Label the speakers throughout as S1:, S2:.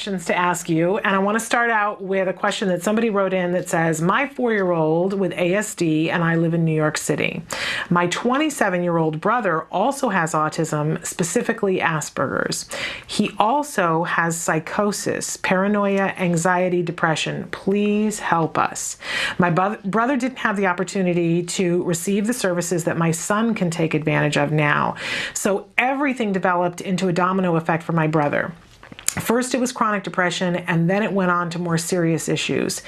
S1: questions to ask you, and I want to start out with a question that somebody wrote in that says, my 4-year-old with ASD, and I live in New York City. My 27-year-old brother also has autism, specifically Asperger's. He also has psychosis, paranoia, anxiety, depression. Please help us. My brother didn't have the opportunity to receive the services that my son can take advantage of now. So everything developed into a domino effect for my brother. First, it was chronic depression, and then it went on to more serious issues.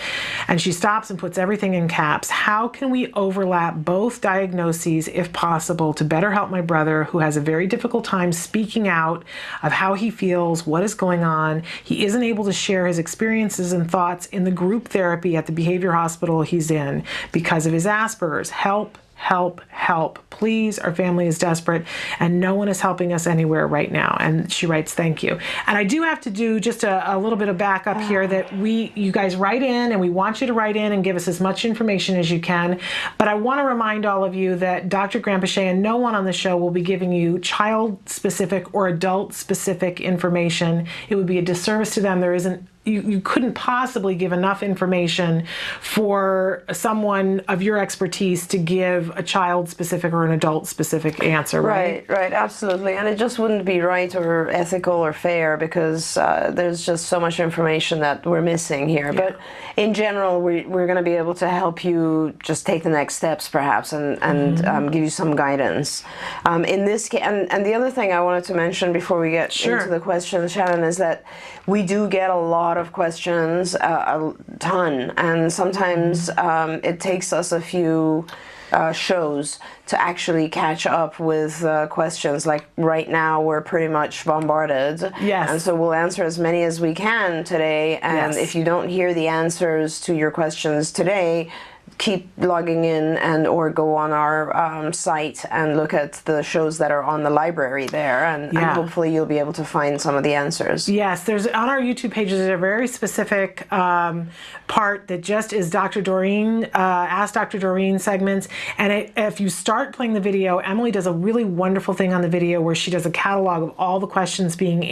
S1: And she stops and puts everything in caps. How can we overlap both diagnoses, if possible, to better help my brother, who has a very difficult time speaking out of how he feels, what is going on? He isn't able to share his experiences and thoughts in the group therapy at the behavior hospital he's in because of his Asperger's. Help. Help, help. Please, our family is desperate and no one is helping us anywhere right now. And she writes, thank you. And I do have to do just a little bit of backup here that you guys write in, and we want you to write in and give us as much information as you can. But I want to remind all of you that Dr. Granpeesheh and no one on the show will be giving you child-specific or adult-specific information. It would be a disservice to them. There isn't You couldn't possibly give enough information for someone of your expertise to give a child-specific or an adult-specific answer, right?
S2: Right, absolutely. And it just wouldn't be right or ethical or fair because there's just so much information that we're missing here. Yeah. But in general, we're going to be able to help you just take the next steps, perhaps, and give you some guidance. In this case, and the other thing I wanted to mention before we get into the questions, Shannon, is that we do get a lot of questions, a ton, and sometimes it takes us a few shows to actually catch up with questions. Like right now we're pretty much bombarded, and so we'll answer as many as we can today, and if you don't hear the answers to your questions today, keep logging in and or go on our site and look at the shows that are on the library there, and hopefully you'll be able to find some of the answers.
S1: Yes, there's on our YouTube pages a very specific part that just is Dr. Doreen, Ask Dr. Doreen segments, and if you start playing the video, Emily does a really wonderful thing on the video where she does a catalog of all the questions being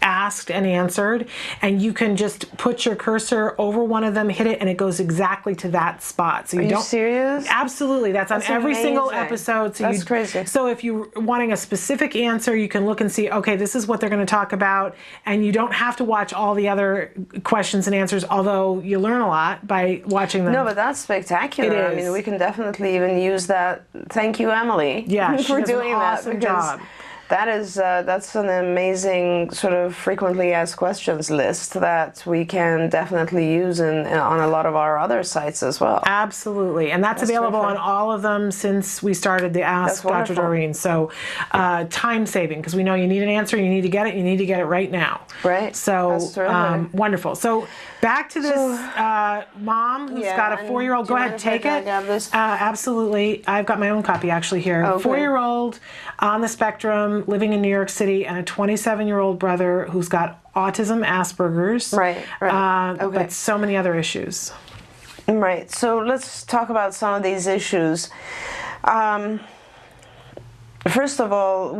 S1: asked and answered, and you can just put your cursor over one of them, hit it, and it goes exactly to that spot. So
S2: you don't. Are you serious?
S1: Absolutely. That's on every single episode. So
S2: that's crazy.
S1: So if you're wanting a specific answer, you can look and see, okay, this is what they're going to talk about, and you don't have to watch all the other questions and answers, although you learn a lot by watching them.
S2: No, but that's spectacular. I mean, we can definitely even use that. Thank you, Emily, for doing that.
S1: Awesome job.
S2: That is, that's an amazing sort of frequently asked questions list that we can definitely use on a lot of our other sites as well.
S1: Absolutely. And that's available on all of them since we started the Ask Dr. Doreen. So time saving, because we know you need an answer, you need to get it right now.
S2: Right.
S1: So wonderful. So back to this mom who's got a 4-year-old. Go ahead, take it. Absolutely. I've got my own copy actually here. Okay. 4-year-old on the spectrum, living in New York City, and a 27-year-old brother who's got autism, Asperger's.
S2: Right.
S1: But so many other issues.
S2: Right. So let's talk about some of these issues. First of all,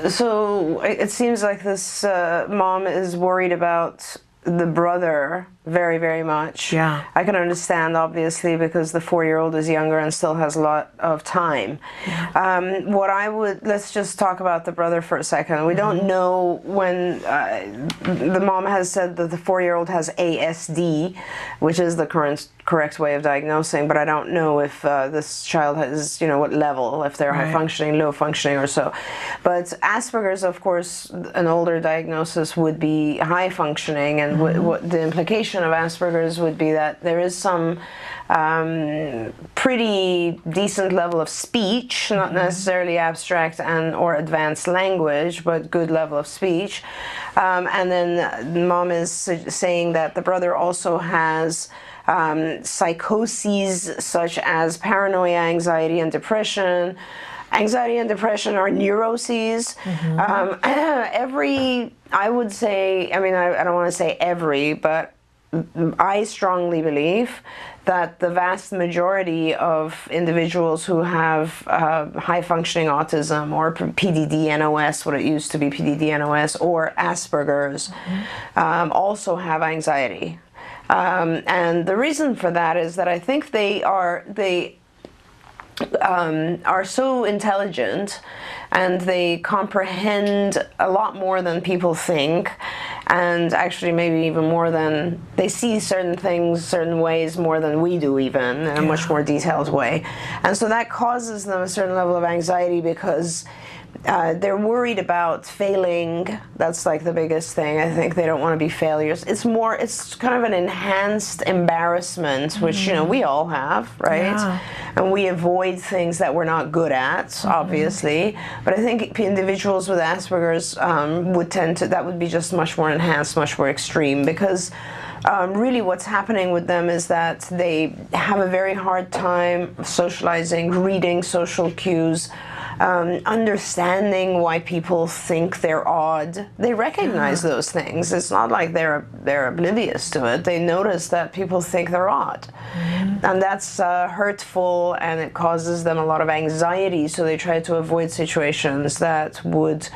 S2: so it seems like this mom is worried about the brother very, very much.
S1: Yeah.
S2: I can understand, obviously, because the 4-year-old is younger and still has a lot of time. Yeah. Let's just talk about the brother for a second. We don't know when the mom has said that the 4-year-old has ASD, which is the correct way of diagnosing, but I don't know if this child has, what level, if they're high functioning, low functioning, or so. But Asperger's, of course, an older diagnosis would be high functioning, and what the implication of Asperger's would be that there is some pretty decent level of speech, not necessarily abstract or advanced language, but good level of speech. And then mom is saying that the brother also has psychoses such as paranoia, anxiety, and depression. Anxiety and depression are neuroses. I would say, I mean, I don't want to say every, but I strongly believe that the vast majority of individuals who have high-functioning autism or PDD-NOS, what it used to be PDD-NOS, or Asperger's, also have anxiety. And the reason for that is that I think they are so intelligent, and they comprehend a lot more than people think, and actually maybe even more than they see certain things certain ways more than we do, even in a much more detailed way. And so that causes them a certain level of anxiety because they're worried about failing. That's like the biggest thing. I think they don't want to be failures. It's kind of an enhanced embarrassment, which, you know, we all have, right? Yeah. And we avoid things that we're not good at, obviously. But I think individuals with Asperger's that would be just much more enhanced, much more extreme, because really what's happening with them is that they have a very hard time socializing, reading social cues, understanding why people think they're odd. They recognize those things. It's not like they're oblivious to it. They notice that people think they're odd. And that's hurtful, and it causes them a lot of anxiety, so they try to avoid situations that would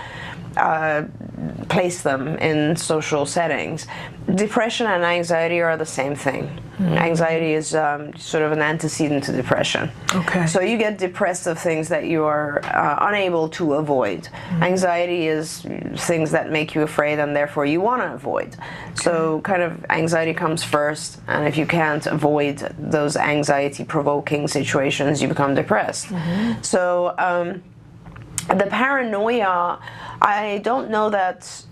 S2: place them in social settings. Depression and anxiety are the same thing. Anxiety is sort of an antecedent to depression. Okay. So you get depressed of things that you are unable to avoid. Anxiety is things that make you afraid and therefore you want to avoid. So kind of anxiety comes first, and if you can't avoid those anxiety-provoking situations, you become depressed. So the paranoia, I don't know that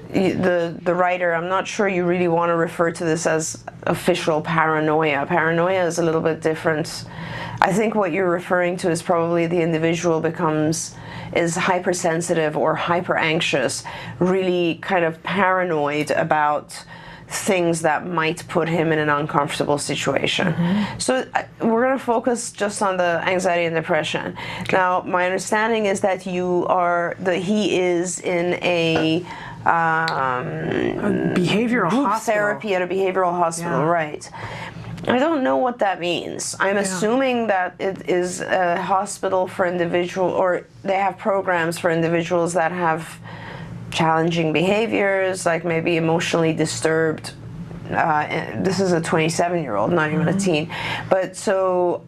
S2: the writer, I'm not sure you really want to refer to this as official paranoia. Paranoia is a little bit different. I think what you're referring to is probably the individual is hypersensitive or hyper anxious, really kind of paranoid about things that might put him in an uncomfortable situation. So we're going to focus just on the anxiety and depression. Now, my understanding is that he is in a
S1: behavioral
S2: group
S1: hospital
S2: therapy at a behavioral hospital, right? I don't know what that means. I'm assuming that it is a hospital for individuals, or they have programs for individuals that have challenging behaviors, like maybe emotionally disturbed. This is a 27-year-old, not even a teen. But so,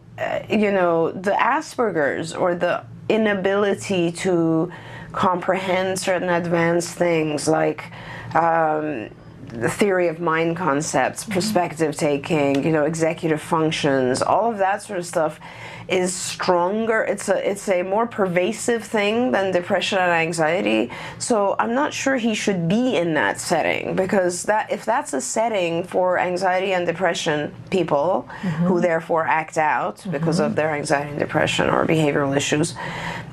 S2: you know, the Asperger's, or the inability to comprehend certain advanced things like the theory of mind concepts, perspective taking, you know, executive functions, all of that sort of stuff is stronger. It's a more pervasive thing than depression and anxiety. So I'm not sure he should be in that setting, because if that's a setting for anxiety and depression people who therefore act out because of their anxiety and depression or behavioral issues,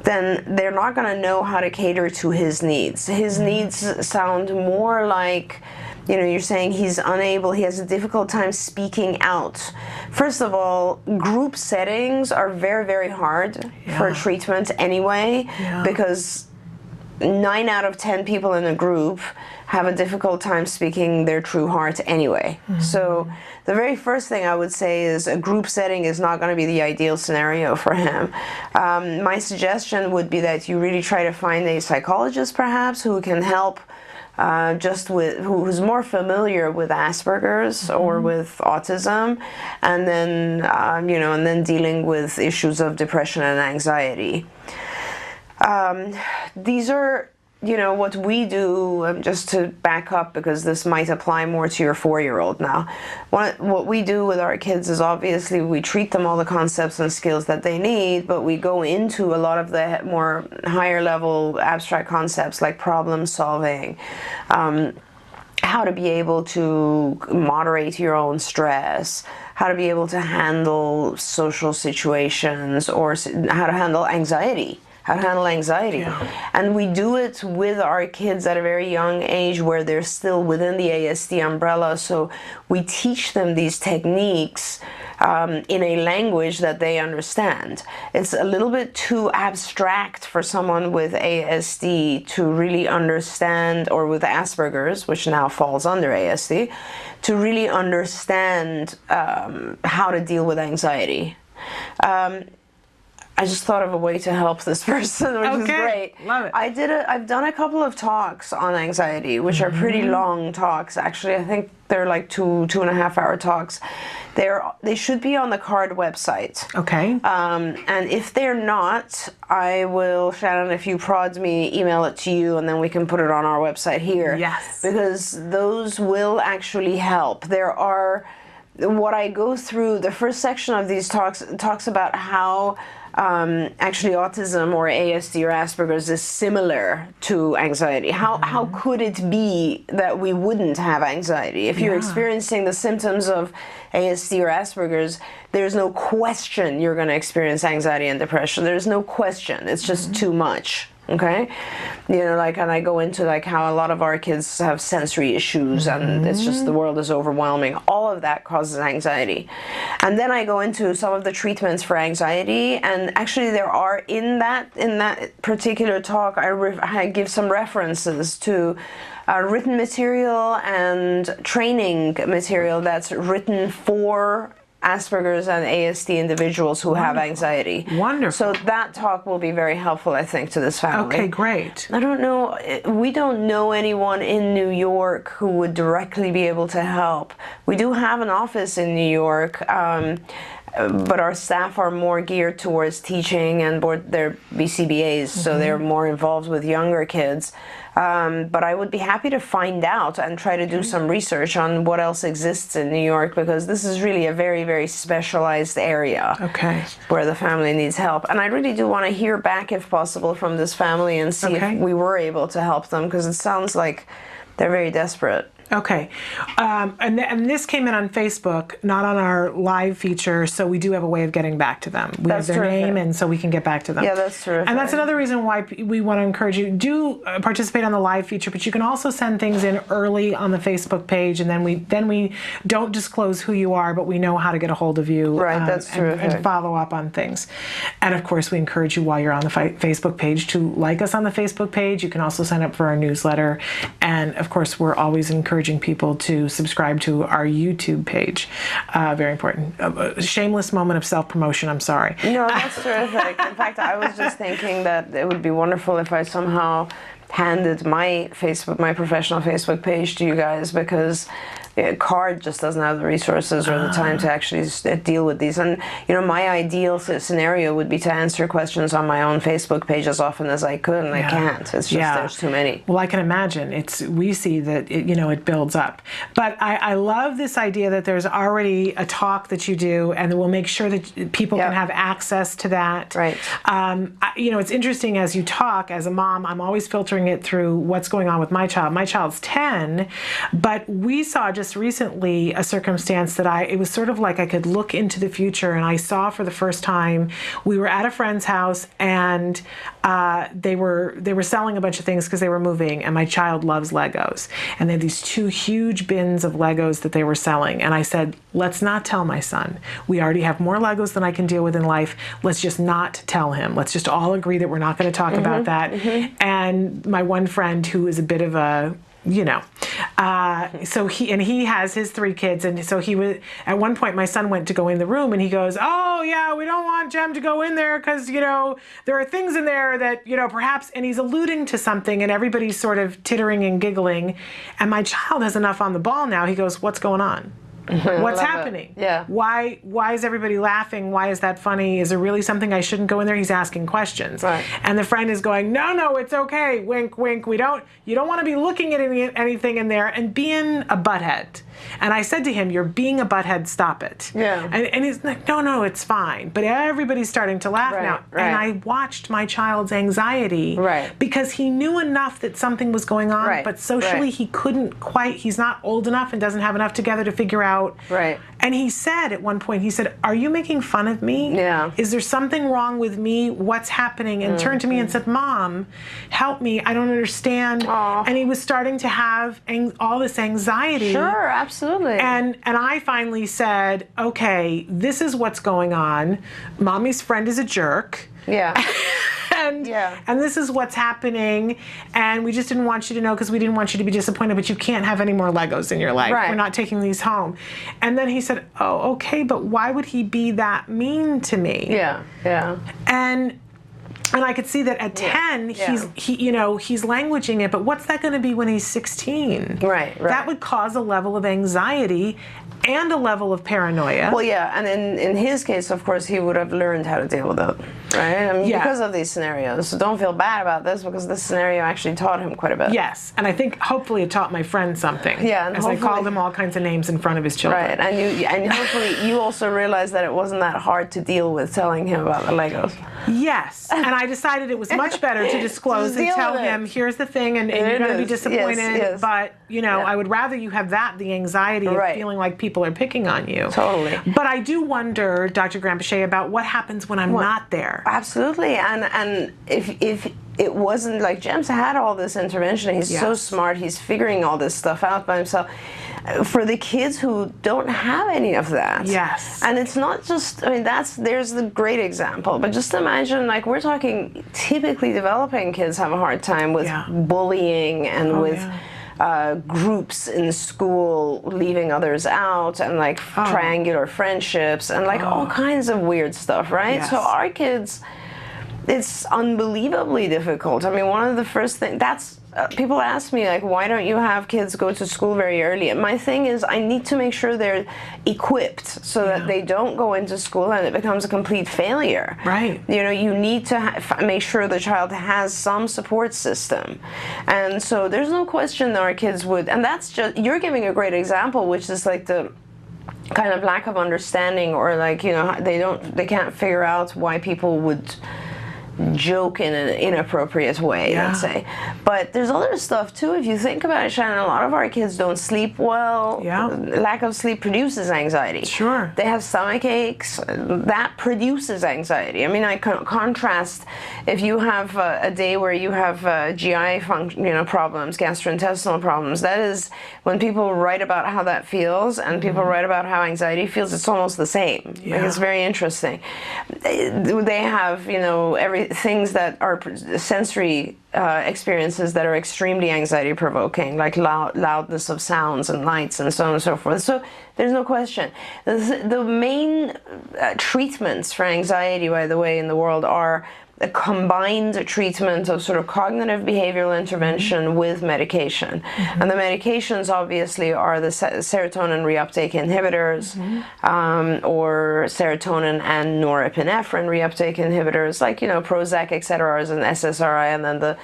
S2: then they're not going to know how to cater to his needs. His needs sound more like, you know, you're saying he has a difficult time speaking out. First of all, group settings are very, very hard for treatment anyway, because 9 out of 10 people in a group have a difficult time speaking their true heart anyway. So the very first thing I would say is a group setting is not going to be the ideal scenario for him. My suggestion would be that you really try to find a psychologist perhaps who can help who's more familiar with Asperger's or with autism, and then and then dealing with issues of depression and anxiety. These are, you know, what we do, just to back up, because this might apply more to your 4-year-old now. What we do with our kids is, obviously we treat them all the concepts and skills that they need, but we go into a lot of the more higher level abstract concepts like problem solving, how to be able to moderate your own stress, how to be able to handle social situations, or how to handle anxiety. And we do it with our kids at a very young age, where they're still within the ASD umbrella. So we teach them these techniques in a language that they understand. It's a little bit too abstract for someone with ASD to really understand, or with Asperger's, which now falls under ASD, to really understand how to deal with anxiety. I just thought of a way to help this person, which is great.
S1: Love it.
S2: I've done a couple of talks on anxiety, which are pretty long talks. Actually, I think they're like 2.5 hour talks. They should be on the CARD website.
S1: Okay.
S2: And if they're not, I will, Shannon, if you prod me, email it to you, and then we can put it on our website here.
S1: Yes.
S2: Because those will actually help. There are, what I go through, the first section of these talks about how actually autism or ASD or Asperger's is similar to anxiety. How could it be that we wouldn't have anxiety? If you're experiencing the symptoms of ASD or Asperger's, there's no question you're going to experience anxiety and depression. There's no question. It's just too much. Okay, you know, like, and I go into like how a lot of our kids have sensory issues, and it's just, the world is overwhelming. All of that causes anxiety. And then I go into some of the treatments for anxiety, and actually there are in that particular talk, I give some references to written material and training material that's written for Asperger's and ASD individuals who have anxiety.
S1: Wonderful.
S2: So that talk will be very helpful, I think, to this family.
S1: Okay, great.
S2: I don't know, we don't know anyone in New York who would directly be able to help. We do have an office in New York, but our staff are more geared towards teaching, and they're BCBAs, so they're more involved with younger kids. But I would be happy to find out and try to do some research on what else exists in New York, because this is really a very, very specialized area where the family needs help. And I really do want to hear back, if possible, from this family and see if we were able to help them, because it sounds like they're very desperate.
S1: Okay. And this came in on Facebook, not on our live feature, so we do have a way of getting back to them. We have their name, and so we can get back to them.
S2: Yeah, that's terrific.
S1: And that's another reason why we want to encourage you. Do participate on the live feature, but you can also send things in early on the Facebook page, and then we don't disclose who you are, but we know how to get a hold of you.
S2: Right, that's terrific.
S1: And follow up on things. And of course, we encourage you, while you're on the Facebook page, to like us on the Facebook page. You can also sign up for our newsletter. And of course, we're always encouraging people to subscribe to our YouTube page. Very important. A shameless moment of self-promotion, I'm sorry.
S2: No, that's terrific. In fact, I was just thinking that it would be wonderful if I somehow handed my professional Facebook page to you guys, because CARD just doesn't have the resources or the time to actually deal with these. And you know, my ideal scenario would be to answer questions on my own Facebook page as often as I could, and I can't. It's just there's too many.
S1: Well, I can imagine. We see that it builds up. But I love this idea that there's already a talk that you do, and we'll make sure that people can have access to that.
S2: Right.
S1: It's interesting, as you talk, as a mom, I'm always filtering it through what's going on with my child. My child's 10, but we saw just recently a circumstance that it was sort of like I could look into the future, and I saw for the first time, we were at a friend's house, and they were selling a bunch of things because they were moving, and my child loves Legos, and they had these 2 huge bins of Legos that they were selling, and I said, let's not tell my son. We already have more Legos than I can deal with in life. Let's just not tell him. Let's just all agree that we're not going to talk about that. And my one friend, who is a bit of a so he has his 3 kids, and so he was, at one point my son went to go in the room, and he goes, oh yeah, we don't want Jem to go in there because there are things in there that perhaps, and he's alluding to something, and everybody's sort of tittering and giggling, and my child has enough on the ball now. He goes, what's going on? What's happening?
S2: Yeah.
S1: Why is everybody laughing? Why is that funny? Is there really something I shouldn't go in there? He's asking questions.
S2: Right.
S1: And the friend is going, no, it's okay. Wink, wink. You don't want to be looking at anything in there and being a butthead. And I said to him, you're being a butthead, stop it.
S2: Yeah.
S1: And he's like, no, it's fine. But everybody's starting to laugh now.
S2: Right.
S1: And I watched my child's anxiety because he knew enough that something was going on, but socially he couldn't quite, he's not old enough and doesn't have enough together to figure out.
S2: Right.
S1: And he said at one point, he said, "Are you making fun of me?
S2: Yeah.
S1: Is there something wrong with me? What's happening?" And turned to me and said, "Mom, help me. I don't understand."
S2: Aw.
S1: And he was starting to have all this anxiety.
S2: Sure, absolutely.
S1: And I finally said, "Okay, this is what's going on. Mommy's friend is a jerk."
S2: Yeah.
S1: And this is what's happening, and we just didn't want you to know because we didn't want you to be disappointed, but you can't have any more Legos in your life.
S2: Right.
S1: We're not taking these home. And then he said, "Oh, okay, but why would he be that mean to me?"
S2: Yeah, yeah.
S1: And I could see that at 10, he's languaging it, but what's that going to be when he's 16?
S2: Right.
S1: That would cause a level of anxiety and a level of paranoia.
S2: Well, yeah, and in his case, of course, he would have learned how to deal with it, right? I mean, because of these scenarios. So don't feel bad about this because this scenario actually taught him quite a bit.
S1: Yes, and I think hopefully it taught my friend something.
S2: Yeah, and
S1: as I called him all kinds of names in front of his children.
S2: Right, and hopefully you also realized that it wasn't that hard to deal with telling him about the Legos.
S1: Yes, and I decided it was much better to disclose and tell him, here's the thing, and you're going to be disappointed,
S2: yes.
S1: but, I would rather you have the anxiety of feeling like people are picking on you.
S2: Totally.
S1: But I do wonder, Dr. Granpeesheh, about what happens when I'm not there.
S2: Absolutely, and if it wasn't like James had all this intervention, he's so smart, he's figuring all this stuff out by himself. For the kids who don't have any of that.
S1: Yes.
S2: And it's not just, there's the great example, but just imagine, like, we're talking typically developing kids have a hard time with bullying and with groups in school leaving others out and like triangular friendships and like all kinds of weird stuff, right?
S1: Yes.
S2: So our kids, it's unbelievably difficult. I mean, one of the first things, people ask me, like, why don't you have kids go to school very early? And my thing is, I need to make sure they're equipped so that they don't go into school and it becomes a complete failure.
S1: Right.
S2: You need to make sure the child has some support system. And so there's no question that our kids would, and that's just, you're giving a great example, which is like the kind of lack of understanding, or like, they can't figure out why people would joke in an inappropriate way, let's say. But there's other stuff too. If you think about it, Shannon, a lot of our kids don't sleep well. Lack of sleep produces anxiety.
S1: Sure.
S2: They have stomach aches. That produces anxiety. I mean, I contrast if you have a day where you have GI problems, gastrointestinal problems. That is when people write about how that feels and people write about how anxiety feels. It's almost the same. Like, it's very interesting. They have things that are sensory experiences that are extremely anxiety provoking, like loudness of sounds and lights and so on and so forth. So there's no question. The main treatments for anxiety, by the way, in the world are a combined treatment of sort of cognitive behavioral intervention with medication. And the medications obviously are the serotonin reuptake inhibitors, or serotonin and norepinephrine reuptake inhibitors, like, Prozac, etc., is an SSRI, and then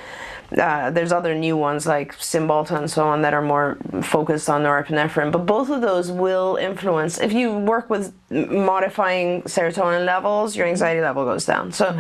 S2: there's other new ones like Cymbalta and so on that are more focused on norepinephrine. But both of those will influence, if you work with modifying serotonin levels, your anxiety level goes down. So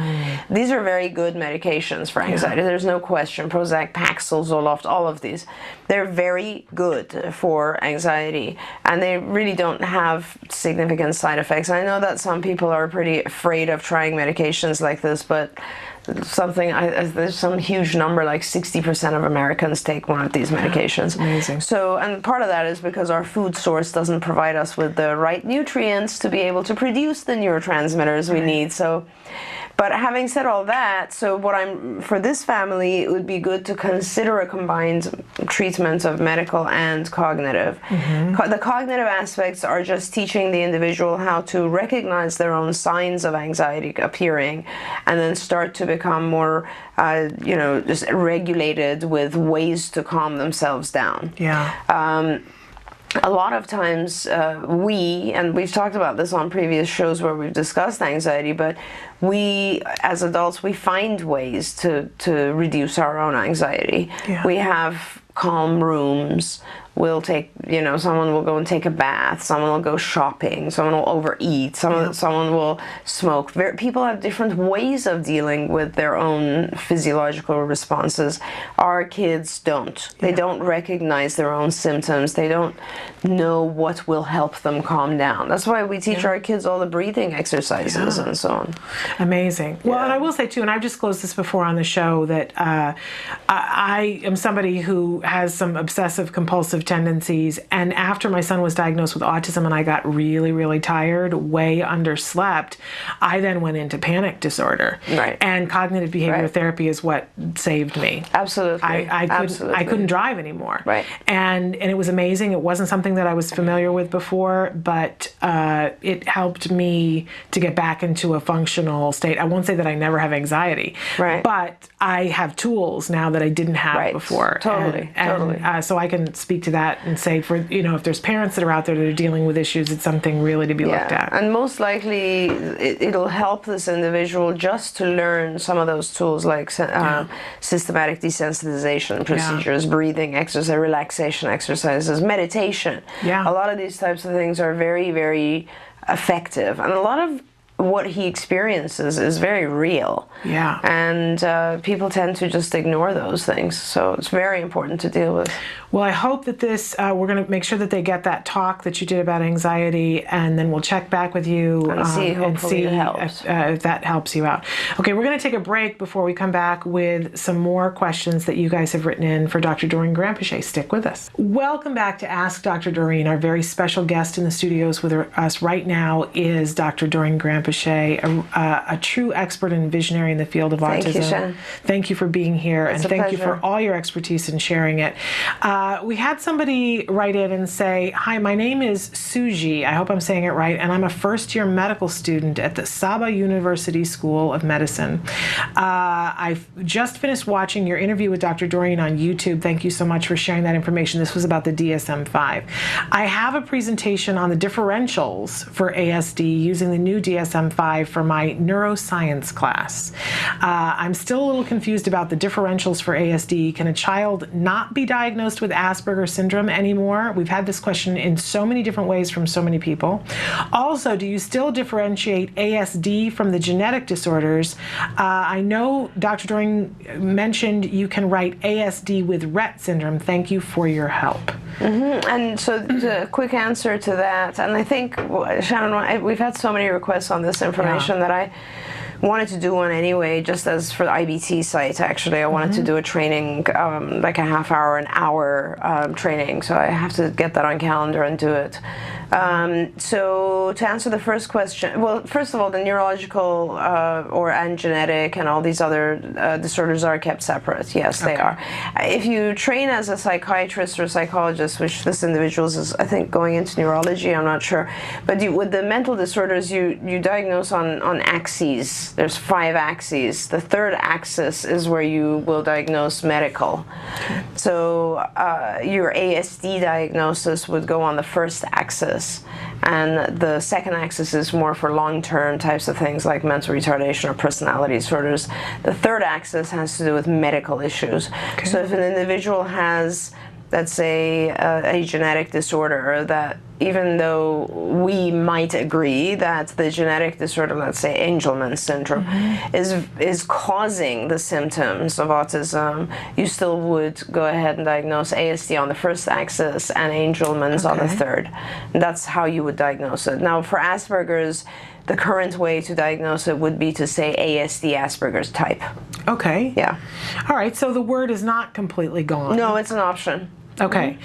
S2: these are very good medications for anxiety. There's no question. Prozac, Paxil, Zoloft, all of these, they're very good for anxiety, and they really don't have significant side effects. I know that some people are pretty afraid of trying medications like this, but there's some huge number, like 60% of Americans take one of these medications.
S1: Amazing.
S2: So, and part of that is because our food source doesn't provide us with the right nutrients to be able to produce the neurotransmitters we need. So, but having said all that, so for this family, it would be good to consider a combined treatment of medical and cognitive. The cognitive aspects are just teaching the individual how to recognize their own signs of anxiety appearing, and then start to become more, just regulated with ways to calm themselves down. A lot of times and we've talked about this on previous shows where we've discussed anxiety, but we as adults, we find ways to reduce our own anxiety. We have calm rooms, will take, someone will go and take a bath, someone will go shopping, someone will overeat, someone will smoke. People have different ways of dealing with their own physiological responses. Our kids don't. They don't recognize their own symptoms. They don't know what will help them calm down. That's why we teach our kids all the breathing exercises and so on.
S1: Amazing. Well, and I will say too, and I've disclosed this before on the show, that I am somebody who has some obsessive compulsive tendencies, and after my son was diagnosed with autism and I got really, really tired, way underslept, I then went into panic disorder.
S2: Right.
S1: And cognitive behavior therapy is what saved me.
S2: Absolutely.
S1: I couldn't drive anymore.
S2: Right.
S1: And it was amazing. It wasn't something that I was familiar with before, but it helped me to get back into a functional state. I won't say that I never have anxiety, but I have tools now that I didn't have before.
S2: Totally.
S1: So I can speak to that and say, for if there's parents that are out there that are dealing with issues, it's something really to be looked at.
S2: And most likely it'll help this individual just to learn some of those tools, like systematic desensitization procedures, breathing exercise, relaxation exercises, meditation. A lot of these types of things are very, very effective, and a lot of what he experiences is very real. And people tend to just ignore those things. So it's very important to deal with.
S1: Well, I hope that this, we're going to make sure that they get that talk that you did about anxiety, and then we'll check back with you
S2: and see
S1: if that helps you out. Okay, we're going to take a break before we come back with some more questions that you guys have written in for Dr. Doreen Granpeesheh. Stick with us. Welcome back to Ask Dr. Doreen. Our very special guest in the studios with us right now is Dr. Doreen Granpeesheh, a true expert and visionary in the field of autism.
S2: Thank you, Shannon.
S1: Thank you for being here,
S2: and
S1: thank you for all your expertise in sharing it. We had somebody write in and say, "Hi, my name is Suji, I hope I'm saying it right, and I'm a first-year medical student at the Saba University School of Medicine. I've just finished watching your interview with Dr. Doreen on YouTube. Thank you so much for sharing that information. This was about the DSM-5. I have a presentation on the differentials for ASD using the new DSM-5 for my neuroscience class. I'm still a little confused about the differentials for ASD. Can a child not be diagnosed with Asperger syndrome anymore? We've had this question in so many different ways from so many people. Also, do you still differentiate ASD from the genetic disorders? I know Dr. Doreen mentioned you can write ASD with Rett syndrome. Thank you for your help."
S2: And so the quick answer to that, and I think, Shannon, we've had so many requests on this information that I wanted to do one anyway, just as for the IBT site. Actually, I wanted to do a training, like a half hour, an hour training, so I have to get that on calendar and do it. So to answer the first question, well, first of all, the neurological and genetic and all these other disorders are kept separate. Yes, they are. If you train as a psychiatrist or psychologist, which this individual is, I think, going into neurology, I'm not sure, but with the mental disorders, you diagnose on axes. There's 5 axes. The third axis is where you will diagnose medical. So your ASD diagnosis would go on the first axis, and the second axis is more for long-term types of things like mental retardation or personality disorders. The third axis has to do with medical issues. So if an individual has, let's say, a genetic disorder that, even though we might agree that the genetic disorder, let's say Angelman syndrome, is causing the symptoms of autism, you still would go ahead and diagnose ASD on the first axis and Angelman's on the third. And that's how you would diagnose it. Now, for Asperger's, the current way to diagnose it would be to say ASD Asperger's type.
S1: Okay.
S2: Yeah.
S1: All right, so the word is not completely gone.
S2: No, it's an option.
S1: Okay,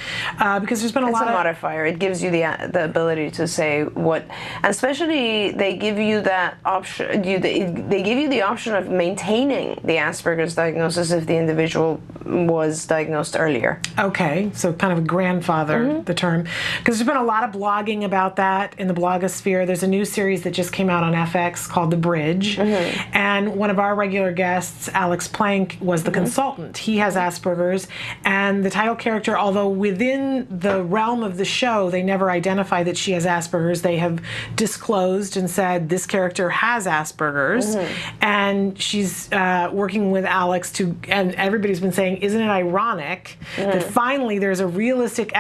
S1: because there's been a lot of...
S2: It's a modifier. It gives you the ability to say what, and especially they give you that option. They give you the option of maintaining the Asperger's diagnosis if the individual was diagnosed earlier. Okay,
S1: so kind of a grandfather, the term. Because there's been a lot of blogging about that in the blogosphere. There's a new series that just came out on FX called The Bridge, and one of our regular guests, Alex Plank, was the consultant. He has Asperger's, and the title character, although within the realm of the show they never identify that she has Asperger's, they have disclosed and said this character has Asperger's, and she's working with Alex to, and everybody's been saying isn't it ironic that finally there's a realistic,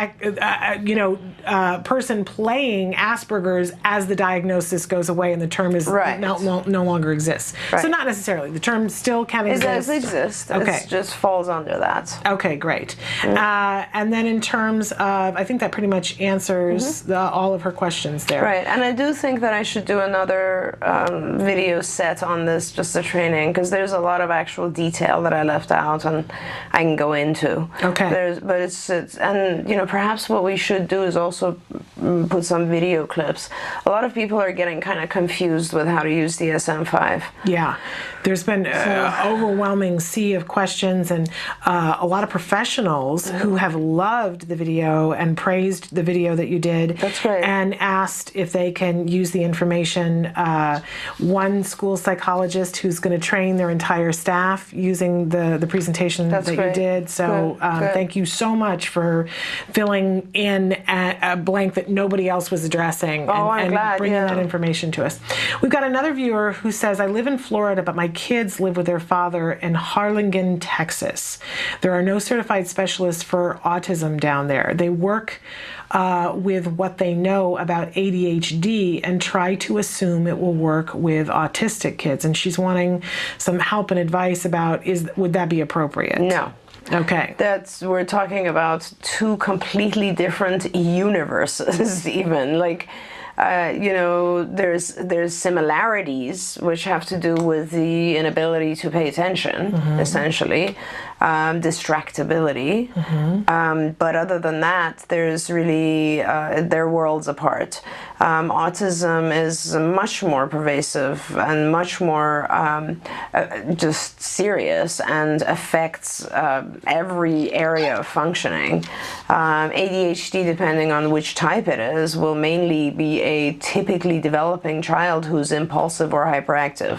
S1: person playing Asperger's as the diagnosis goes away and the term is no longer exists. Right. So not necessarily. The term still can exist.
S2: It does exist. Okay. It just falls under that.
S1: Okay, great. And then in terms of, I think that pretty much answers all of her questions there.
S2: Right, and I do think that I should do another video set on this, just the training, because there's a lot of actual detail that I left out and I can go into.
S1: Okay.
S2: But it's and perhaps what we should do is also put some video clips. A lot of people are getting kind of confused with how to use DSM-V.
S1: Yeah, there's been an overwhelming sea of questions, and a lot of professionals who have loved the video and praised the video that you did.
S2: That's great.
S1: And asked if they can use the information. One school psychologist who's going to train their entire staff using the presentation that you did. So good. Thank you so much for filling in a blank that nobody else was addressing and bringing that information to us. We've got another viewer who says, I live in Florida, but my kids live with their father in Harlingen, Texas. There are no certified specialists for autism down there. They work with what they know about ADHD and try to assume it will work with autistic kids. And she's wanting some help and advice about, would that be appropriate?
S2: No.
S1: Okay.
S2: We're talking about two completely different universes even. Like, there's similarities which have to do with the inability to pay attention, essentially, distractibility. But other than that, there's really, they're worlds apart. Autism is much more pervasive and much more just serious and affects every area of functioning. ADHD, depending on which type it is, will mainly be a typically developing child who's impulsive or hyperactive.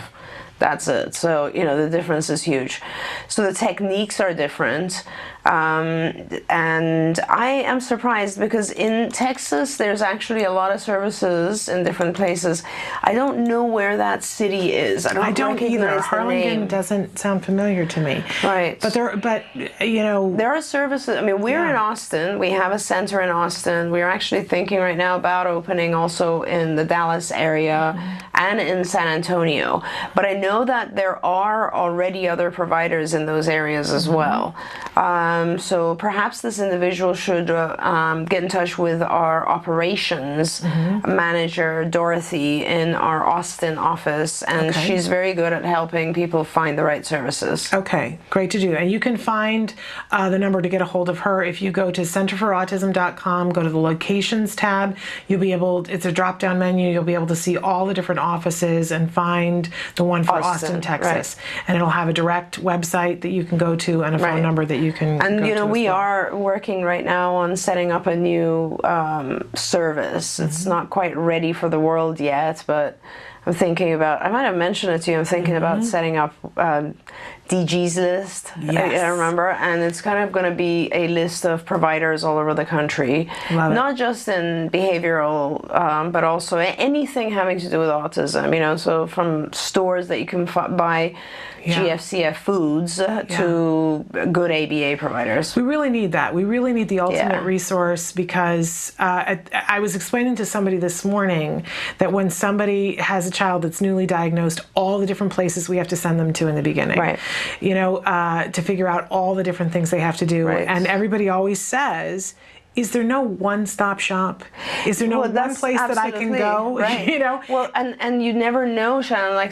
S2: That's it. So, the difference is huge. So the techniques are different. And I am surprised because in Texas, there's actually a lot of services in different places. I don't know where that city is. I don't either.
S1: Harlingen doesn't sound familiar to me.
S2: Right.
S1: But there are
S2: services. I mean, we're in Austin. We have a center in Austin. We're actually thinking right now about opening also in the Dallas area and in San Antonio. But I know that there are already other providers in those areas as well. So perhaps this individual should get in touch with our operations manager, Dorothy, in our Austin office, and she's very good at helping people find the right services.
S1: Okay, great to do. And you can find the number to get a hold of her if you go to centerforautism.com, go to the locations tab. You'll be able, it's a drop-down menu, you'll be able to see all the different offices and find the one for Austin, Texas. Right. And it'll have a direct website that you can go to and a phone number that you can
S2: And we are working right now on setting up a new service. It's not quite ready for the world yet, but I'm thinking about, I might have mentioned it to you, I'm thinking about setting up DG's list, I remember, and it's kind of going to be a list of providers all over the country, not just in behavioral, but also anything having to do with autism, so from stores that you can buy GFCF foods to good ABA providers.
S1: We really need that. We really need the ultimate resource because I was explaining to somebody this morning that when somebody has a child that's newly diagnosed, all the different places we have to send them to in the beginning.
S2: Right.
S1: To figure out all the different things they have to do. Right. And everybody always says, is there no one-stop shop? Is there no one place that I can go?
S2: Right. Well, and you never know, Shannon.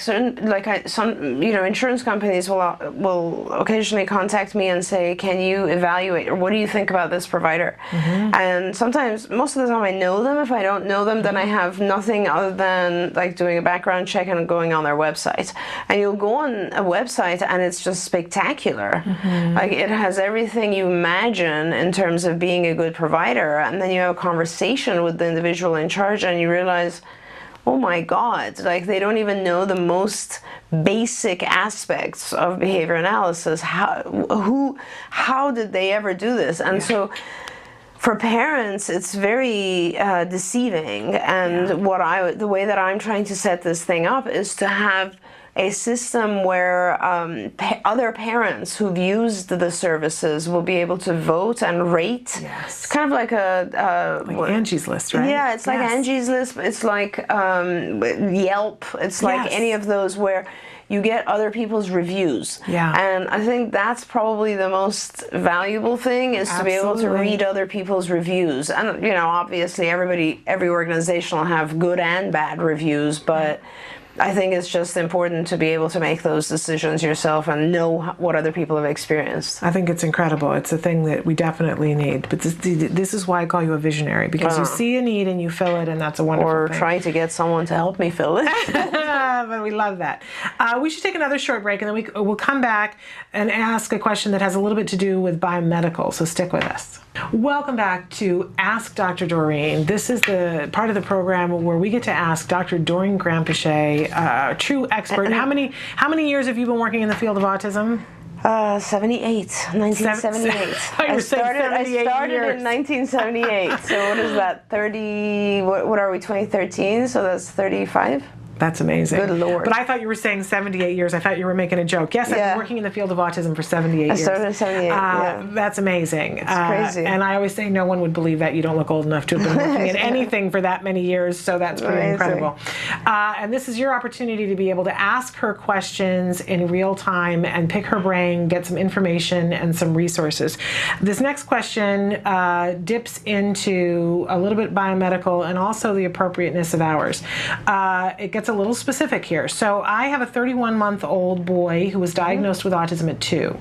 S2: Some insurance companies will occasionally contact me and say, "Can you evaluate, or what do you think about this provider?" And sometimes, most of the time, I know them. If I don't know them, then I have nothing other than doing a background check and going on their website. And you'll go on a website, and it's just spectacular. It has everything you imagine in terms of being a good provider. And then you have a conversation with the individual in charge and you realize, oh my God, they don't even know the most basic aspects of behavior analysis. How did they ever do this? And so for parents, it's very deceiving. And the way that I'm trying to set this thing up is to have a system where other parents who've used the services will be able to vote and rate.
S1: Yes.
S2: It's kind of like
S1: like Angie's List, right?
S2: Yeah, it's like Angie's List. It's like Yelp. It's like any of those where you get other people's reviews.
S1: Yeah.
S2: And I think that's probably the most valuable thing, is to be able to read other people's reviews. And, you know, obviously every organization will have good and bad reviews, but I think it's just important to be able to make those decisions yourself and know what other people have experienced.
S1: I think it's incredible. It's a thing that we definitely need. But this is why I call you a visionary, because you see a need and you fill it, and that's a wonderful thing.
S2: Or trying to get someone to help me fill it.
S1: But we love that. We should take another short break, and then we'll come back and ask a question that has a little bit to do with biomedical, so stick with us. Welcome back to Ask Dr. Doreen. This is the part of the program where we get to ask Dr. Doreen Granpeesheh, a true expert. How many years have you been working in the field of autism?
S2: 1978. I started in 1978. So what is that? 30? What are we? 2013. So that's 35.
S1: That's amazing.
S2: Good Lord.
S1: But I thought you were saying 78 years. I thought you were making a joke. Yes, I've been working in the field of autism for 78 years.
S2: I started in 78,
S1: That's amazing.
S2: It's crazy.
S1: And I always say no one would believe that. You don't look old enough to have been working in anything for that many years, so that's pretty incredible. And this is your opportunity to be able to ask her questions in real time and pick her brain, get some information and some resources. This next question dips into a little bit biomedical and also the appropriateness of hours. It gets a little specific here. So I have a 31-month-old boy who was diagnosed with autism at 2.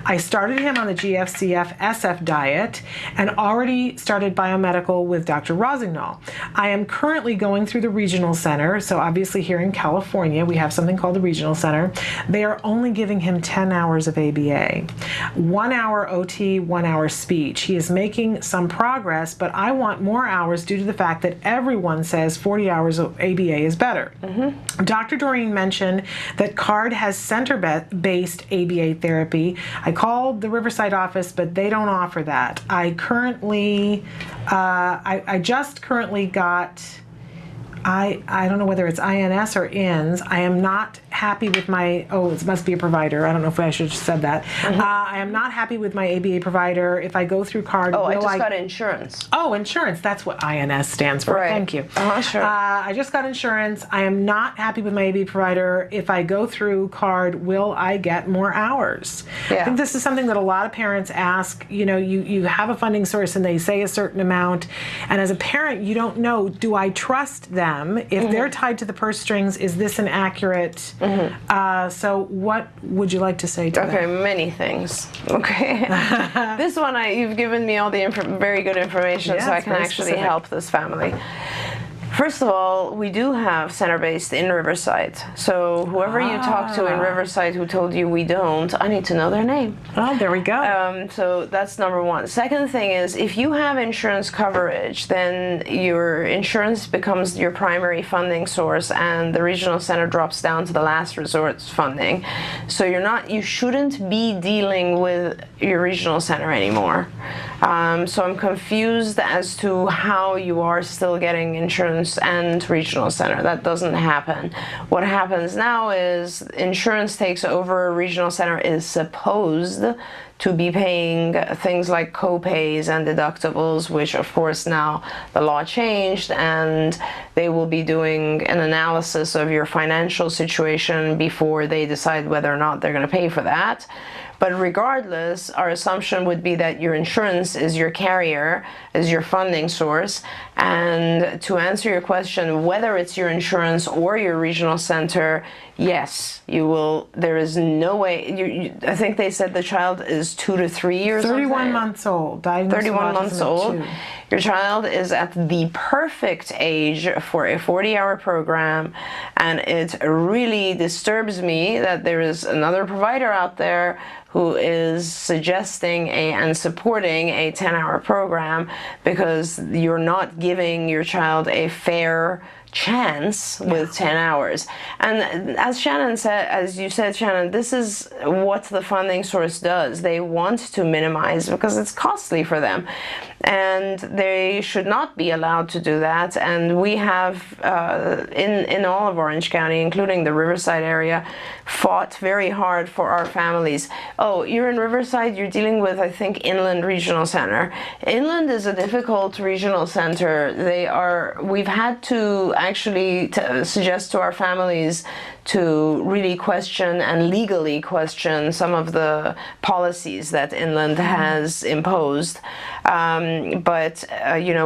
S1: I started him on the GFCF-SF diet and already started biomedical with Dr. Rosignol. I am currently going through the regional center. So obviously here in California, we have something called the regional center. They are only giving him 10 hours of ABA, 1 hour OT, 1 hour speech. He is making some progress, but I want more hours due to the fact that everyone says 40 hours of ABA is better. Dr. Doreen mentioned that CARD has center-based ABA therapy. I called the Riverside office, but they don't offer that. I just currently got, I don't know whether it's INS or INS. I am not happy with my, it must be a provider. I don't know if I should have said that. I am not happy with my ABA provider. If I go through CARD,
S2: I just got insurance.
S1: Oh, insurance. That's what INS stands for.
S2: Right.
S1: Thank you.
S2: Sure.
S1: I just got insurance. I am not happy with my ABA provider. If I go through CARD, will I get more hours?
S2: Yeah.
S1: I think this is something that a lot of parents ask. You know, you have a funding source and they say a certain amount. And as a parent, you don't know, do I trust them? If they're tied to the purse strings, is this an accurate? So what would you like to say to that?
S2: Okay, many things. Okay. This one, you've given me all the very good information, so I can actually help this family. First of all, we do have center-based in Riverside. So whoever you talk to in Riverside who told you we don't, I need to know their name.
S1: Oh, there we go.
S2: So that's number one. Second thing is, if you have insurance coverage, then your insurance becomes your primary funding source, and the regional center drops down to the last resort funding. So you shouldn't be dealing with your regional center anymore. So I'm confused as to how you are still getting insurance and regional center. That doesn't happen. What happens now is insurance takes over. Regional center is supposed to be paying things like co-pays and deductibles, which of course now the law changed, and they will be doing an analysis of your financial situation before they decide whether or not they're going to pay for that. But regardless, our assumption would be that your insurance is your carrier, is your funding source. And to answer your question, whether it's your insurance or your regional center, yes, you will. There is no way. I think they said the child is 2 to 3 years old.
S1: 31 months old.
S2: 31 months old. Your child is at the perfect age for a 40-hour program, and it really disturbs me that there is another provider out there who is suggesting and supporting a 10-hour program, because you're not giving your child a fair chance with 10 hours. And as Shannon said, as you said, Shannon, this is what the funding source does. They want to minimize because it's costly for them. And they should not be allowed to do that. And we have, in all of Orange County, including the Riverside area, fought very hard for our families. Oh, you're in Riverside, you're dealing with, I think, Inland Regional Center. Inland is a difficult regional center. We've had to actually suggest to our families to really question and legally question some of the policies that Inland has imposed. But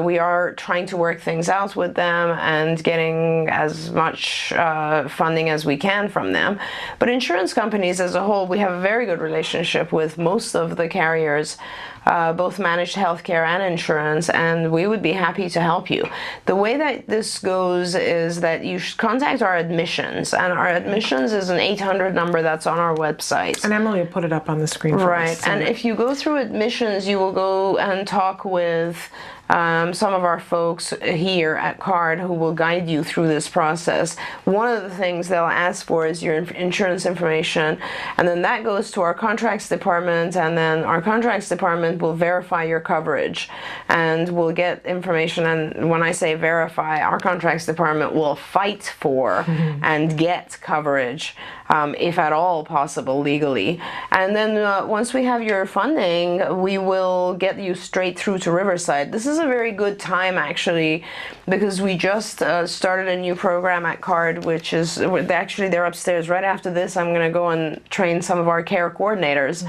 S2: we are trying to work things out with them and getting as much funding as we can from them. But insurance companies as a whole, we have a very good relationship with most of the carriers, both managed healthcare and insurance, and we would be happy to help you. The way that this goes is that you should contact our admissions, and our admissions is an 800 number that's on our website.
S1: And Emily will put it up on the screen for us.
S2: Right, and if you go through admissions, you will go and talk with some of our folks here at CARD who will guide you through this process. One of the things they'll ask for is your insurance information, and then that goes to our contracts department, and then our contracts department will verify your coverage, and we'll get information. And when I say verify, our contracts department will fight for and get coverage, if at all possible, legally. And then once we have your funding, we will get you straight through to Riverside. This is a very good time, actually, because we just started a new program at CARD, which is actually they're upstairs. Right after this, I'm going to go and train some of our care coordinators.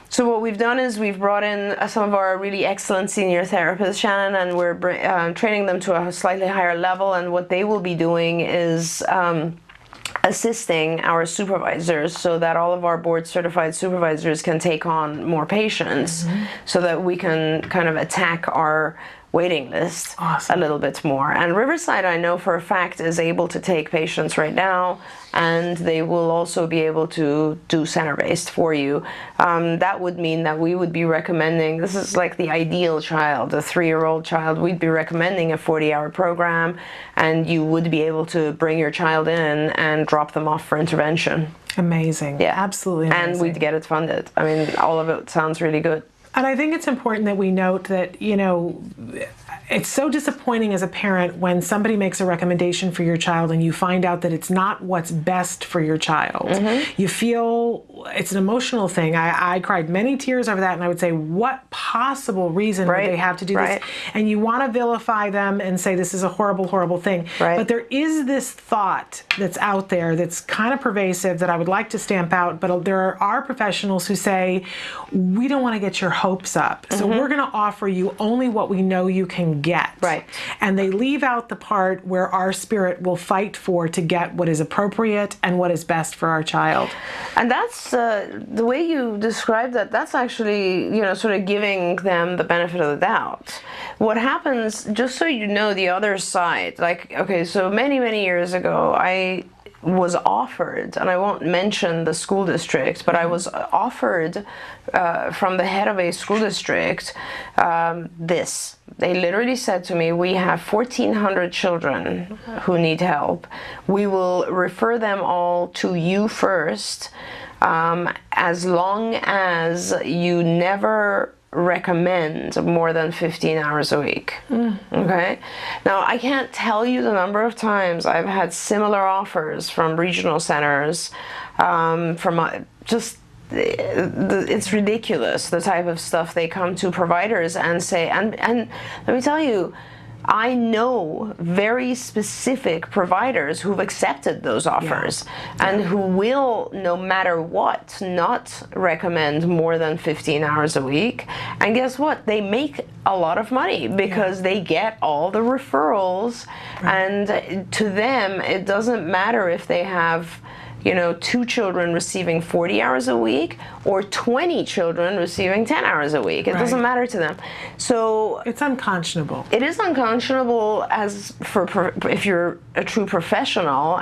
S2: So what we've done is we've brought in some of our really excellent senior therapists, Shannon, and we're training them to a slightly higher level. And what they will be doing is assisting our supervisors so that all of our board certified supervisors can take on more patients, so that we can kind of attack our waiting list a little bit more. And Riverside, I know for a fact, is able to take patients right now, and they will also be able to do center-based for you. That would mean that we would be recommending, this is like the ideal child, a 3-year-old child, we'd be recommending a 40-hour program, and you would be able to bring your child in and drop them off for intervention.
S1: Amazing. Yeah, absolutely amazing.
S2: And we'd get it funded. I mean, all of it sounds really good.
S1: And I think it's important that we note that, it's so disappointing as a parent when somebody makes a recommendation for your child and you find out that it's not what's best for your child. You feel it's an emotional thing. I cried many tears over that, and I would say, what possible reason would they have to do this? And you want to vilify them and say this is a horrible, horrible thing. But there is this thought that's out there that's kind of pervasive that I would like to stamp out, but there are professionals who say, we don't want to get your hopes up. So we're going to offer you only what we know you can get. And they leave out the part where our spirit will fight for to get what is appropriate and what is best for our child.
S2: And that's the way you describe that, that's actually, sort of giving them the benefit of the doubt. What happens, just so you know the other side, like, okay, so many, many years ago, I was offered, and I won't mention the school district, but I was offered from the head of a school district this. They literally said to me, we have 1,400 children who need help. We will refer them all to you first, as long as you never recommend more than 15 hours a week. Okay? Now, I can't tell you the number of times I've had similar offers from regional centers, it's ridiculous the type of stuff they come to providers and say, and let me tell you, I know very specific providers who've accepted those offers and who will, no matter what, not recommend more than 15 hours a week. And guess what? They make a lot of money because they get all the referrals. And to them, it doesn't matter if they have 2 children receiving 40 hours a week or 20 children receiving 10 hours a week. It doesn't matter to them. So
S1: it's unconscionable. It
S2: is unconscionable if you're a true professional.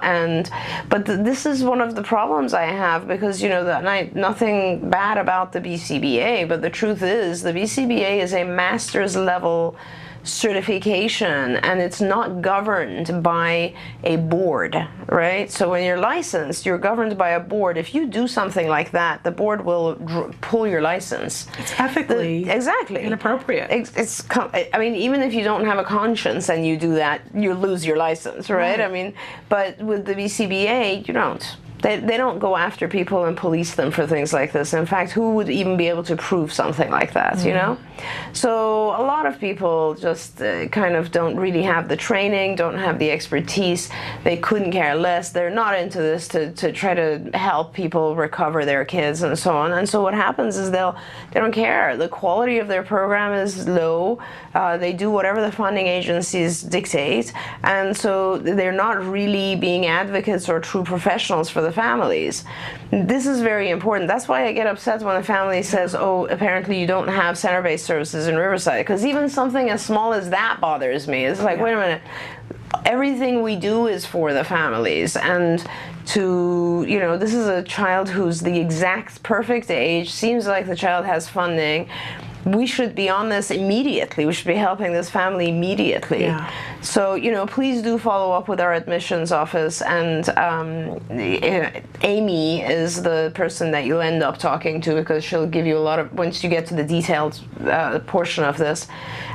S2: But this is one of the problems I have, because nothing bad about the BCBA, but the truth is the BCBA is a master's level certification, and it's not governed by a board, right? So when you're licensed, you're governed by a board. If you do something like that, the board will pull your license.
S1: It's ethically
S2: exactly
S1: inappropriate.
S2: I mean, even if you don't have a conscience and you do that, you lose your license, right? I mean, but with the BCBA, you don't. They don't go after people and police them for things like this. In fact, who would even be able to prove something like that, you know? So a lot of people just kind of don't really have the training, don't have the expertise. They couldn't care less. They're not into this to try to help people recover their kids and so on. And so what happens is they don't care. The quality of their program is low. They do whatever the funding agencies dictate. And so they're not really being advocates or true professionals for the families. This is very important. That's why I get upset when a family says, oh, apparently you don't have center-based services in Riverside, because even something as small as that bothers me. It's like, wait a minute, everything we do is for the families, and to, you know, this is a child who's the exact perfect age, seems like the child has funding. We should be on this immediately. We should be helping this family immediately. Yeah. So, you know, please do follow up with our admissions office. And Amy is the person that you'll end up talking to, because she'll give you a lot of, once you get to the detailed portion of this,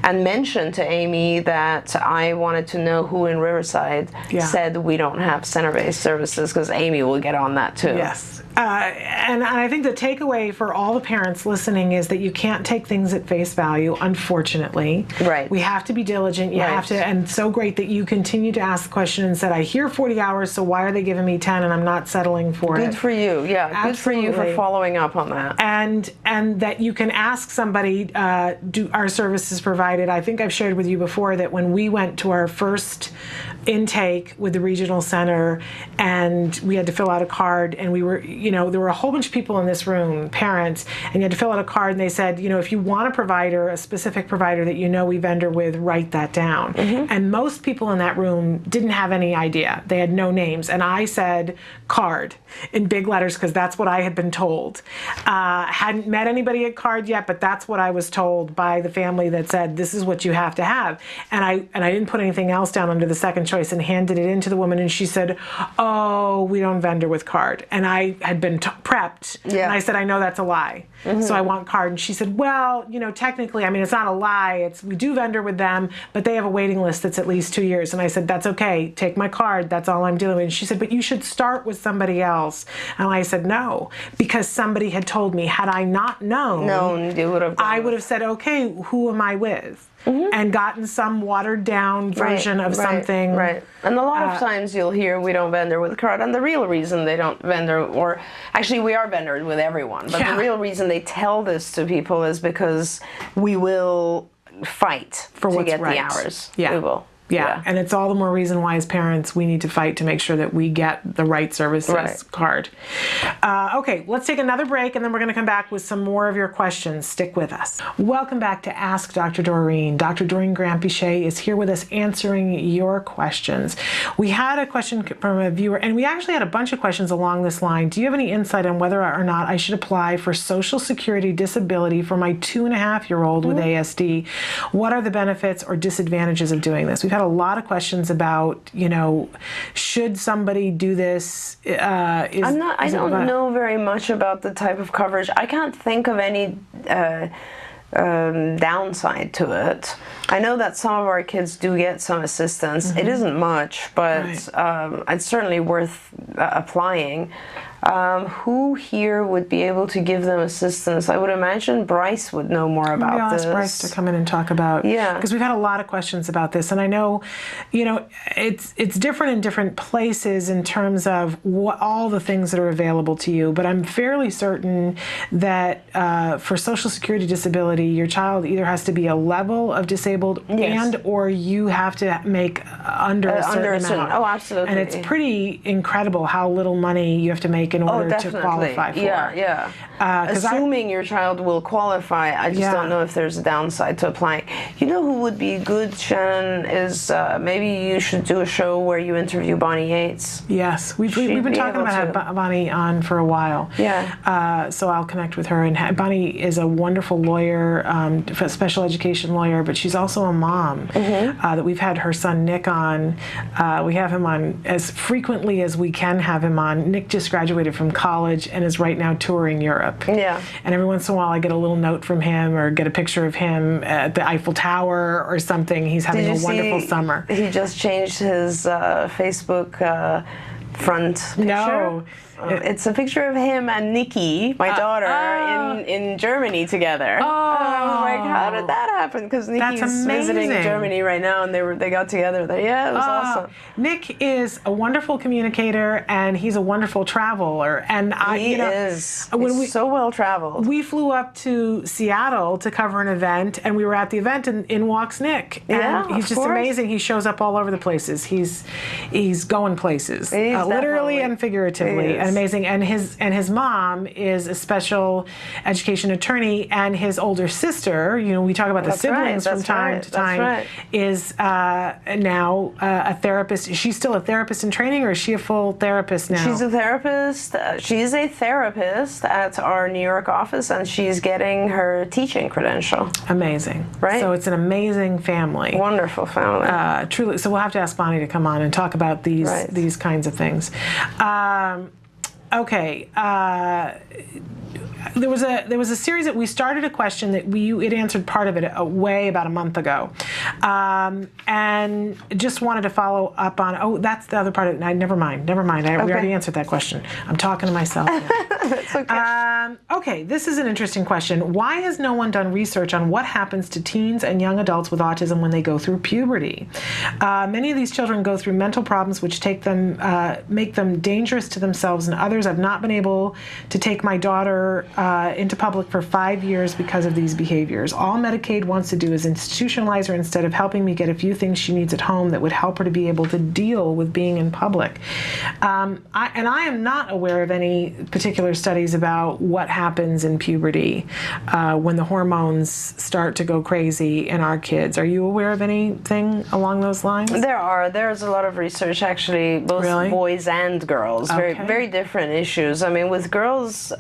S2: and mention to Amy that I wanted to know who in Riverside said we don't have center-based services, because Amy will get on that too.
S1: Yes. And I think the takeaway for all the parents listening is that you can't take things at face value, unfortunately.
S2: Right.
S1: We have to be diligent. You have to, and so great that you continue to ask the question and said, I hear 40 hours, so why are they giving me 10 and I'm not settling for it?
S2: Good for you. Yeah, absolutely. Good for you for following up on that.
S1: And that you can ask somebody, do our services provided? I think I've shared with you before that when we went to our first intake with the regional center and we had to fill out a card, and we were, you know, there were a whole bunch of people in this room, parents, and you had to fill out a card, and they said, you know, if you want a provider, a specific provider that you know we vendor with, write that down. And most people in that room didn't have any idea. They had no names. And I said card in big letters because that's what I had been told. Hadn't met anybody at card yet, but that's what I was told by the family that said, this is what you have to have. And I didn't put anything else down under the second choice and handed it in to the woman, and she said, oh, we don't vendor with card. And I had been prepped, and I said, I know that's a lie. So I want card. And she said, well, you know, technically, I mean, it's not a lie. We do vendor with them, but they have a waiting list that's at least 2 years. And I said, that's okay. Take my card. That's all I'm dealing with. And she said, but you should start with somebody else. And I said, no, because somebody had told me. Had I not known,
S2: you would have
S1: I would have said, okay, who am I with? And gotten some watered down version of something.
S2: Right. And a lot of times you'll hear we don't vendor with card, and the real reason they don't vendor, or actually we are vendored with everyone, but the real reason they tell this to people is because we will fight to get the hours. We will.
S1: Yeah, and it's all the more reason why as parents we need to fight to make sure that we get the right services card. Okay, let's take another break, and then we're going to come back with some more of your questions. Stick with us. Welcome back to Ask Dr. Doreen. Dr. Doreen Granpeesheh is here with us answering your questions. We had a question from a viewer, and we actually had a bunch of questions along this line. Do you have any insight on whether or not I should apply for Social Security disability for my 2.5-year-old with ASD? What are the benefits or disadvantages of doing this? We've had a lot of questions about, you know, should somebody do this? I
S2: don't know very much about the type of coverage. I can't think of any downside to it. I know that some of our kids do get some assistance. It isn't much, but it's certainly worth applying. Who here would be able to give them assistance? I would imagine Bryce would know more about
S1: Maybe I'll
S2: this.
S1: ask Bryce to come in and talk about, because we've had a lot of questions about this, and I know, you know, it's different in different places in terms of all the things that are available to you, but I'm fairly certain that for Social Security disability, your child either has to be a level of disabled and or you have to make under a certain amount.
S2: Oh, absolutely.
S1: And it's pretty incredible how little money you have to make in order to qualify for.
S2: Assuming your child will qualify, I just don't know if there's a downside to applying. You know who would be good, Shannon, is maybe you should do a show where you interview Bonnie Yates.
S1: Yes, we've been talking about having Bonnie on for a while. So I'll connect with her. And Bonnie is a wonderful lawyer, special education lawyer, but she's also also a mom that we've had her son Nick on. We have him on as frequently as we can have him on. Nick just graduated from college and is right now touring Europe.
S2: Yeah.
S1: And every once in a while I get a little note from him or get a picture of him at the Eiffel Tower or something. He's having a wonderful summer.
S2: He just changed his Facebook front picture.
S1: No.
S2: It's a picture of him and Nikki, my daughter, in Germany together.
S1: Oh,
S2: I was like, how did that happen? Because Nikki's visiting Germany right now, and they got together there. Yeah, it was awesome.
S1: Nick is a wonderful communicator, and he's a wonderful traveler. And
S2: he is. He's so well traveled.
S1: We flew up to Seattle to cover an event, and we were at the event, and in walks Nick.
S2: Yeah,
S1: and he's just amazing. He shows up all over the places. He's going places, literally and figuratively. And amazing. And his mom is a special education attorney, and his older sister, we talk about the siblings from time to time, is now a therapist. Is she still a therapist in training, or is she a full therapist now?
S2: She's a therapist. She's a therapist at our New York office, and she's getting her teaching credential.
S1: Amazing.
S2: Right?
S1: So it's an amazing family.
S2: Wonderful family.
S1: Truly. So we'll have to ask Bonnie to come on and talk about these kinds of things. Okay. There was a series that we started a question that it answered part of it way about a month ago, and just wanted to follow up on. Oh, that's the other part of it. Never mind. We already answered that question. I'm talking to myself now.
S2: That's okay.
S1: Okay, this is an interesting question. Why has no one done research on what happens to teens and young adults with autism when they go through puberty? Many of these children go through mental problems which make them dangerous to themselves and others. I've not been able to take my daughter into public for 5 years because of these behaviors. All Medicaid wants to do is institutionalize her instead of helping me get a few things she needs at home that would help her to be able to deal with being in public. I am not aware of any particular studies about what happens in puberty when the hormones start to go crazy in our kids. Are you aware of anything along those lines?
S2: There's a lot of research, actually, both boys and girls.
S1: Okay.
S2: Very, very different issues. I mean, with girls,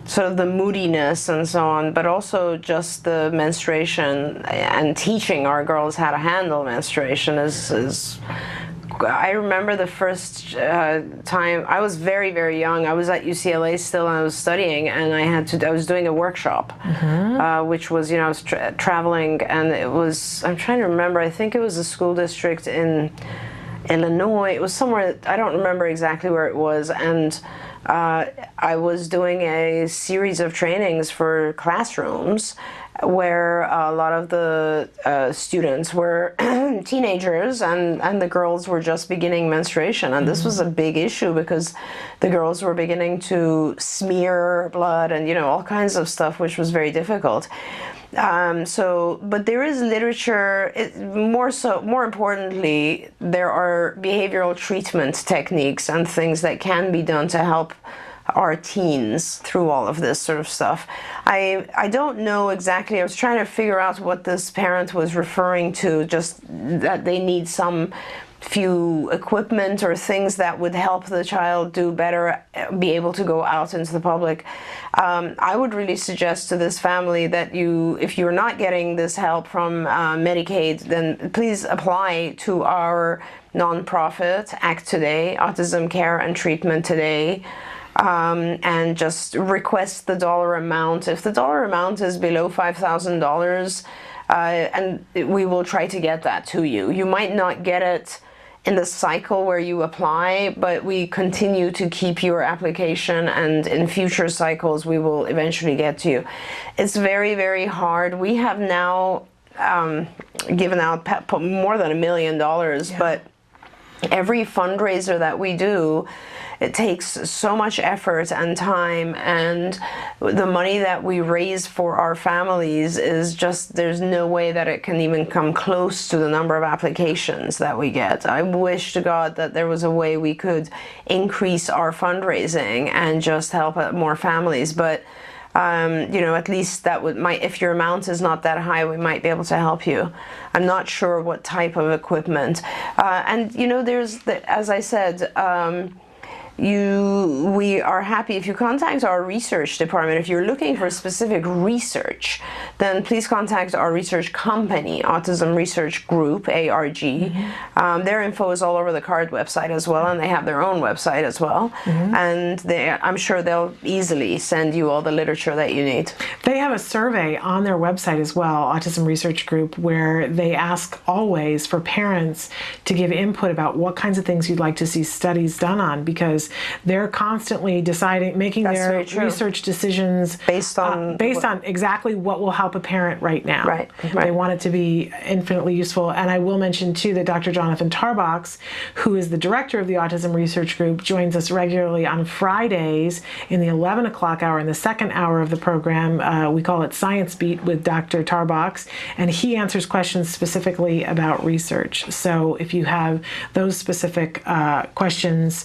S2: sort of the moodiness and so on, but also just the menstruation and teaching our girls how to handle menstruation is I remember the first time I was very, very young. I was at UCLA still, and I was studying, and I was doing a workshop, which was, I was traveling, and it was, I'm trying to remember, I think it was a school district in Illinois. It was somewhere, I don't remember exactly where it was, and I was doing a series of trainings for classrooms where a lot of the students were teenagers, and the girls were just beginning menstruation. And this was a big issue because the girls were beginning to smear blood and, all kinds of stuff, which was very difficult. But there is literature, more importantly, there are behavioral treatment techniques and things that can be done to help our teens through all of this sort of stuff. I don't know exactly. I was trying to figure out what this parent was referring to, just that they need some few equipment or things that would help the child do better, be able to go out into the public. I would really suggest to this family that if you're not getting this help from Medicaid, then please apply to our nonprofit, Act Today, Autism Care and Treatment Today, and just request the dollar amount. If the dollar amount is below $5,000, and we will try to get that to you. You might not get it in the cycle where you apply, but we continue to keep your application, and in future cycles we will eventually get to you. It's very, very hard. We have now given out more than $1 million, but every fundraiser that we do, it takes so much effort and time, and the money that we raise for our families is just, there's no way that it can even come close to the number of applications that we get. I wish to God that there was a way we could increase our fundraising and just help more families, but at least that if your amount is not that high, we might be able to help you. I'm not sure what type of equipment. And there's, as I said, we are happy if you contact our research department. If you're looking for specific research, then please contact our research company, Autism Research Group, ARG. Their info is all over the CARD website as well, and they have their own website as well. And I'm sure they'll easily send you all the literature that you need.
S1: They have a survey on their website as well, Autism Research Group, where they ask always for parents to give input about what kinds of things you'd like to see studies done on, because they're constantly deciding, making their research decisions based on exactly what will help a parent right now.
S2: Right.
S1: They want it to be infinitely useful. And I will mention too that Dr. Jonathan Tarbox, who is the director of the Autism Research Group, joins us regularly on Fridays in the 11 o'clock hour, in the second hour of the program. We call it Science Beat with Dr. Tarbox, and he answers questions specifically about research. So if you have those specific questions,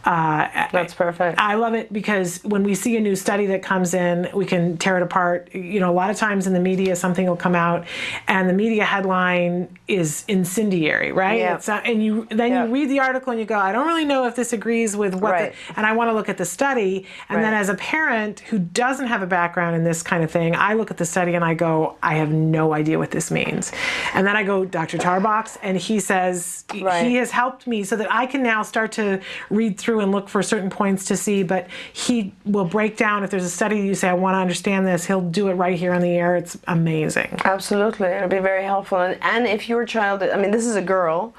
S2: that's perfect.
S1: I love it, because when we see a new study that comes in, we can tear it apart. You know, a lot of times in the media, something will come out and the media headline is incendiary, right?
S2: Yeah.
S1: It's not, and you read the article and you go, I don't really know if this agrees with what and I want to look at the study. And then as a parent who doesn't have a background in this kind of thing, I look at the study and I go, I have no idea what this means. And then I go, Dr. Tarbox, and he says, he has helped me so that I can now start to read through and look for certain points to see, but he will break down, if there's a study you say, I want to understand this, he'll do it right here on the air. It's amazing.
S2: Absolutely. It'll be very helpful. And if your child, I mean, this is a girl,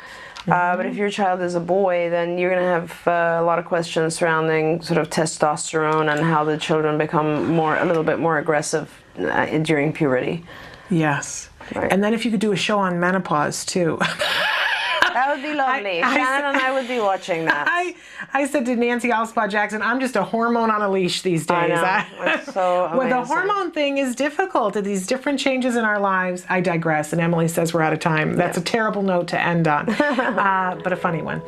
S2: but if your child is a boy, then you're going to have a lot of questions surrounding sort of testosterone and how the children become a little bit more aggressive during puberty.
S1: Yes. And then if you could do a show on menopause too.
S2: That would be lovely. Shannon and I would be watching that.
S1: I said to Nancy Alspaugh Jackson, I'm just a hormone on a leash these days.
S2: I know. It's so amazing.
S1: Well, the hormone thing is difficult. These different changes in our lives. I digress, and Emily says we're out of time. That's a terrible note to end on, but a funny one.